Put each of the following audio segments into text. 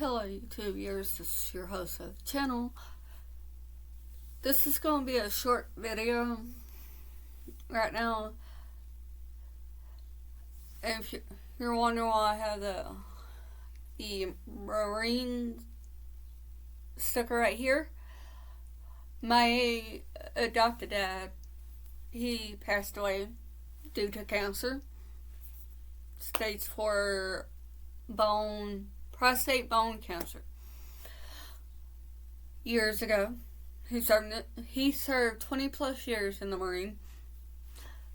Hello YouTube viewers, this is your host of the channel. This is going to be a short video right now. If you're wondering why I have the Marine sticker right here, my adopted dad, he passed away due to cancer, stage 4 prostate bone cancer. Years ago, he served 20 plus years in the Marine,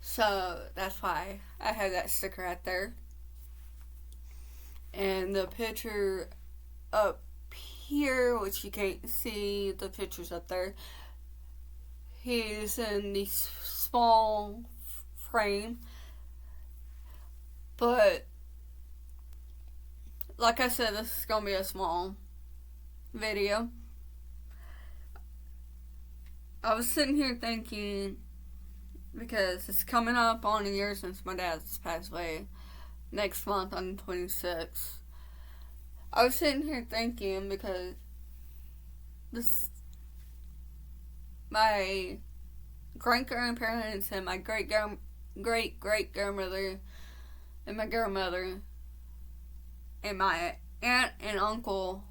so that's why I have that sticker right there. And the picture up here, which you can't see the pictures up there, he's in the small frame, but like I said, this is going to be a small video. I was sitting here thinking, because it's coming up on a year since my dad's passed away, next month on the 26th. I was sitting here thinking because my great-grandparents and my great-great-grandmother and my grandmother and my aunt and uncle,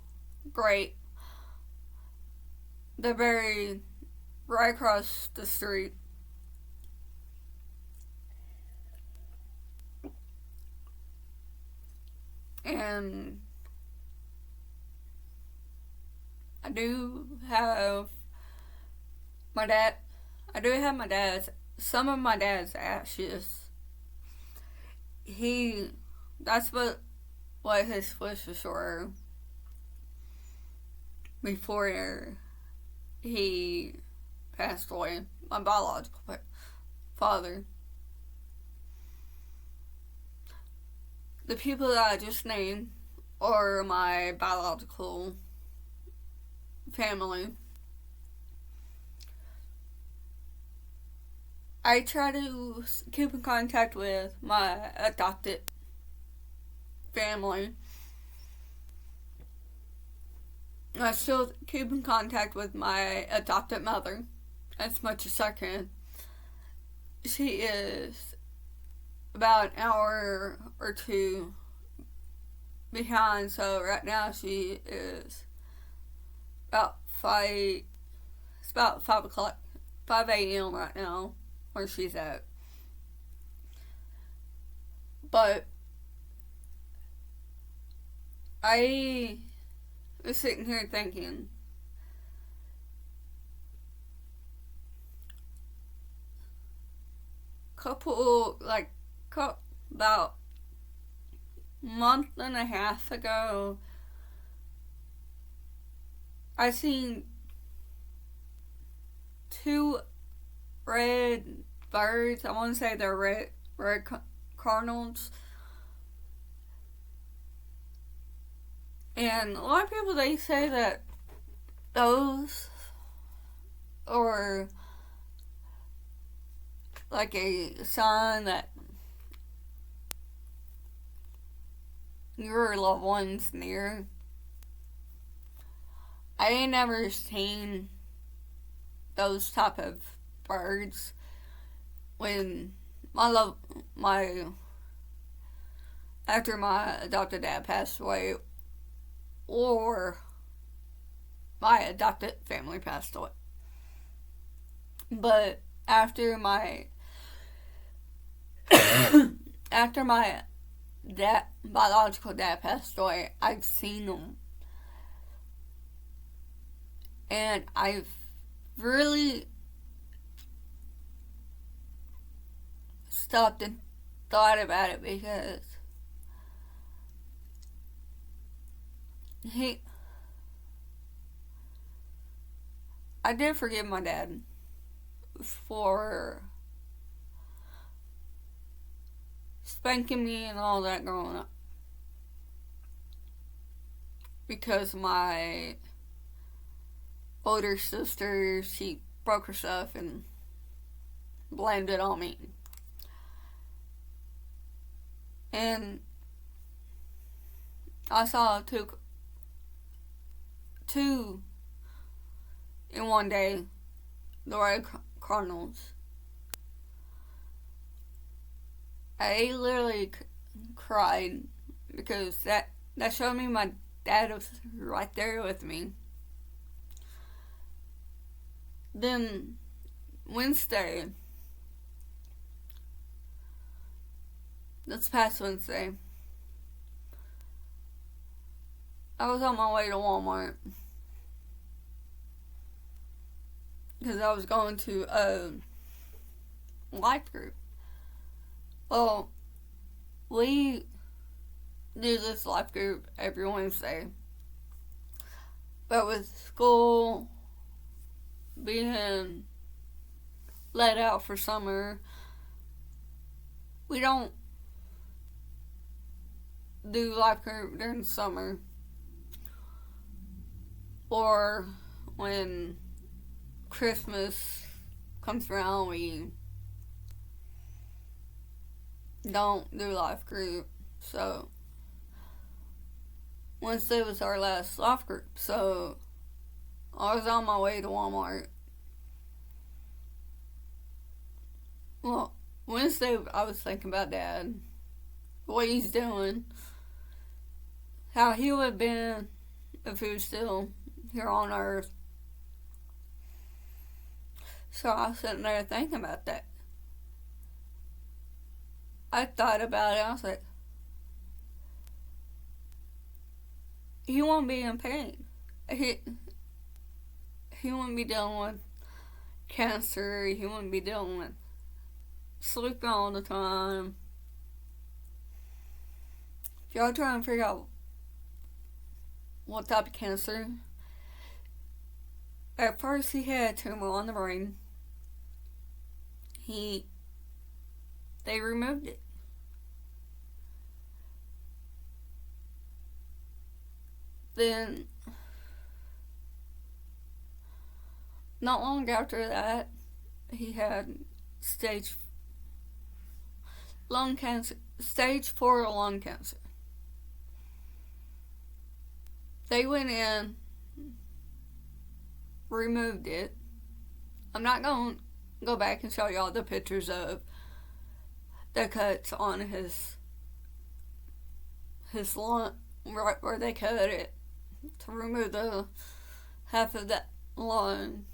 they're buried right across the street. And I do have some of my dad's ashes. That's what his wishes were before he passed away, my biological father. The people that I just named are my biological family. I try to keep in contact with my adopted family. I still keep in contact with my adopted mother as much as I can. She is about an hour or two behind, so right now she is about 5 o'clock, 5 a.m. right now, where she's at. But I was sitting here thinking, about a month and a half ago, I seen 2 red birds. I want to say they're red cardinals. And a lot of people, they say that those are like a sign that your loved one's near. I ain't never seen those type of birds. When after my adopted dad passed away, or my adopted family passed away. But after my biological dad passed away, I've seen them. And I've really stopped and thought about it, because I did forgive my dad for spanking me and all that growing up, because my older sister, she broke her stuff and blamed it on me. And I saw two in one day, the Red Cardinals. I literally cried because that showed me my dad was right there with me. Then Wednesday, this past Wednesday, I was on my way to Walmart because I was going to a life group. Well, we do this life group every Wednesday, but with school being let out for summer, we don't do life group during the summer or when Christmas comes around. We don't do life group. So Wednesday was our last life group, so I was on my way to Walmart. Well, Wednesday I was thinking about Dad, what he's doing, how he would have been if he was still here on Earth. So I was sitting there thinking about that. I thought about it. I was like, he won't be in pain. He wouldn't be dealing with cancer. He wouldn't be dealing with sleeping all the time. If y'all trying to figure out what type of cancer, at first he had a tumor on the brain. They removed it. Then, not long after that, he had stage 4 lung cancer. They went in, removed it. I'm not going to go back and show y'all the pictures of the cuts on his lung, right where they cut it to remove the half of that lung,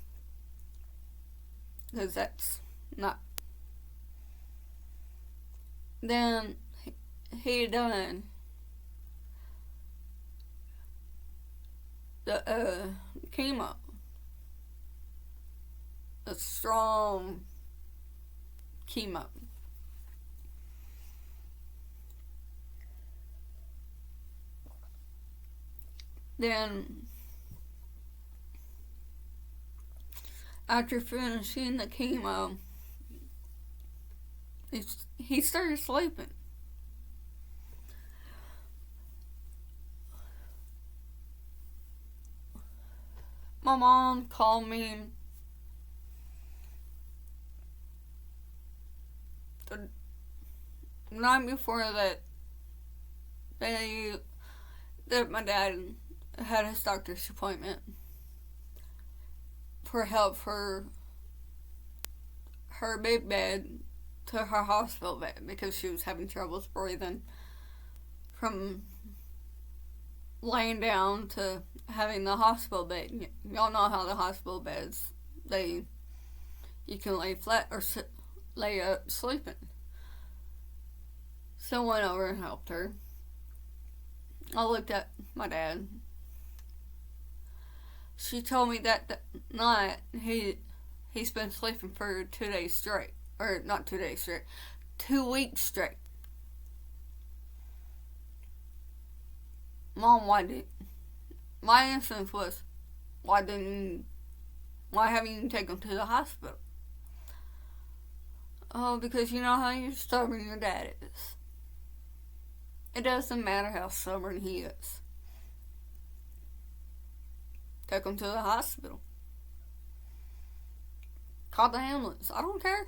because that's not. Then he done the chemo, a strong chemo. Then, after finishing the chemo, he started sleeping. My mom called me the night before that my dad had his doctor's appointment for help for her big bed to her hospital bed because she was having troubles breathing from laying down to having the hospital bed. Y'all know how the hospital beds, you can lay flat or lay up sleeping. So I went over and helped her. I looked at my dad. She told me that night he's been sleeping for 2 days straight. Or not 2 days straight. 2 weeks straight. Mom, my instinct was, why haven't you taken him to the hospital? Oh, because you know how stubborn your dad is. It doesn't matter how stubborn he is. Take him to the hospital. Call the ambulance. I don't care.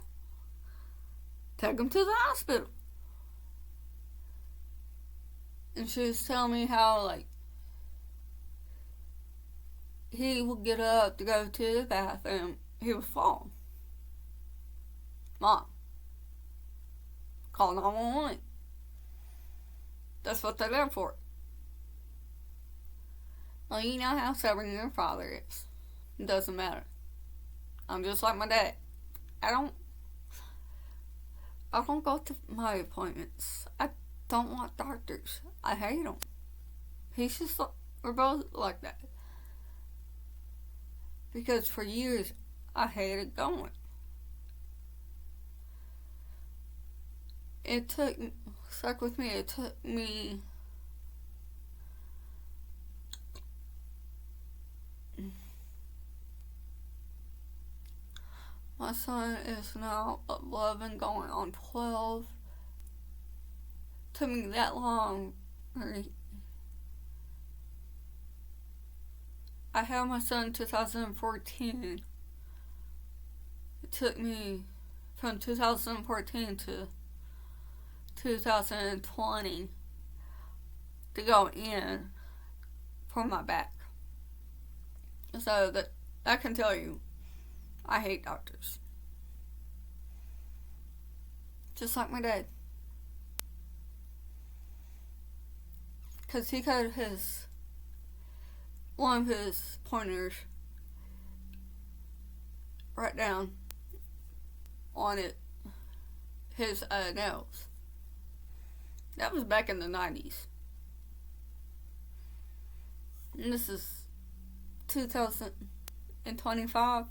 Take him to the hospital. And she was telling me how, he would get up to go to the bathroom, he would fall. Mom, call 911. That's what they're there for. Well, you know how stubborn your father is. It doesn't matter. I'm just like my dad. I don't go to my appointments. I don't want doctors. I hate them. He's just, we're both like that. Because for years, I hated going. Stuck with me. It took me my son is now 11 going on 12. Took me that long. I had my son in 2014. It took me from 2014 to 2020 to go in for my back. So that I can tell you, I hate doctors. Just like my dad. Because he got one of his pointers right down on his nails. That was back in the 90s. And this is 2025.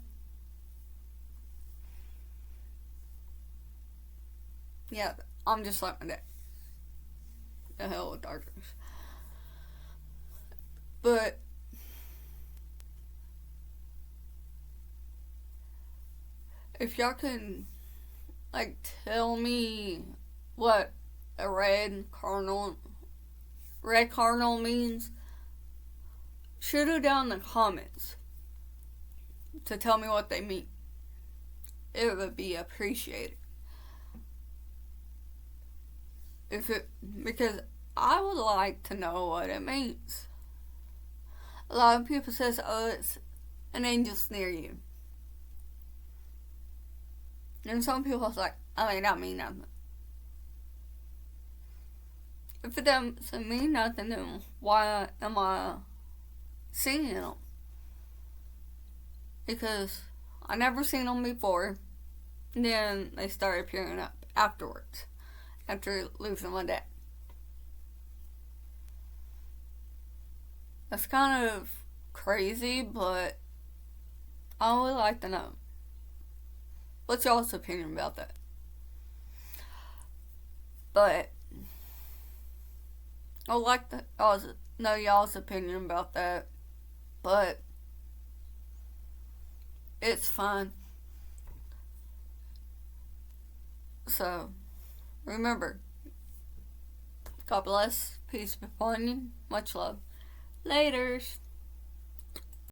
Yeah, I'm just like my dad. The hell with doctors. But if y'all can, tell me what a red cardinal means, shoot it down in the comments to tell me what they mean. It would be appreciated. Because I would like to know what it means. A lot of people says, oh, it's an angel's near you. And some people are like, oh, it don't mean nothing. If it doesn't mean nothing, then why am I seeing them? Because I never seen them before. And then they started appearing up afterwards. After losing my dad. That's kind of crazy, but I would like to know. What's y'all's opinion about that? But I would like to know y'all's opinion about that. But it's fine. So remember, God bless, peace be upon you, much love. Laters.